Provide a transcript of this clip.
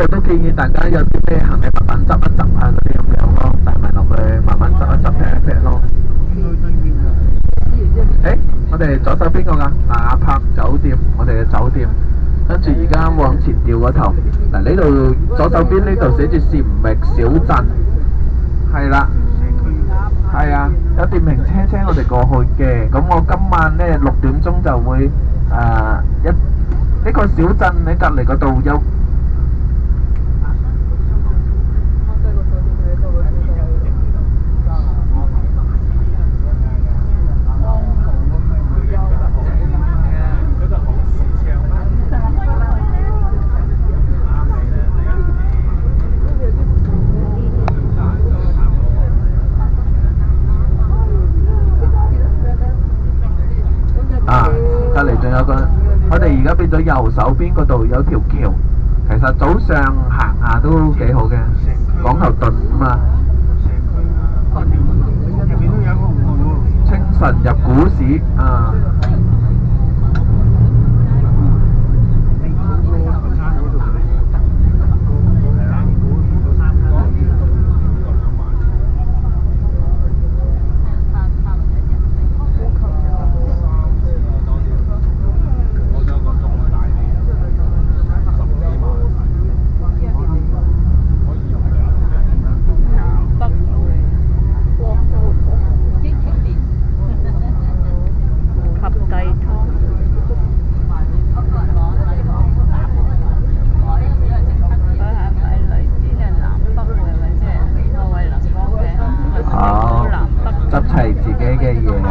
我都建議大家有啲咩行李物品執一執啊嗰啲咁樣咯，帶埋落去慢慢執一執劈一劈咯。誒，我哋左手邊嗰個雅柏酒店，我哋嘅酒店，跟住而家往前調嗰頭，嗱呢度左手邊呢度寫住禪域小鎮，係啦，係啊，有電瓶車我哋過去嘅，咁我今晚呢6點鐘就會呢個小鎮喺隔離嗰度有。隔離仲有個，我哋而家變咗右手邊嗰度有條橋，其實早上行下都幾好嘅，講頭頓啊嘛。清晨入股市啊！執齊自己嘅嘢。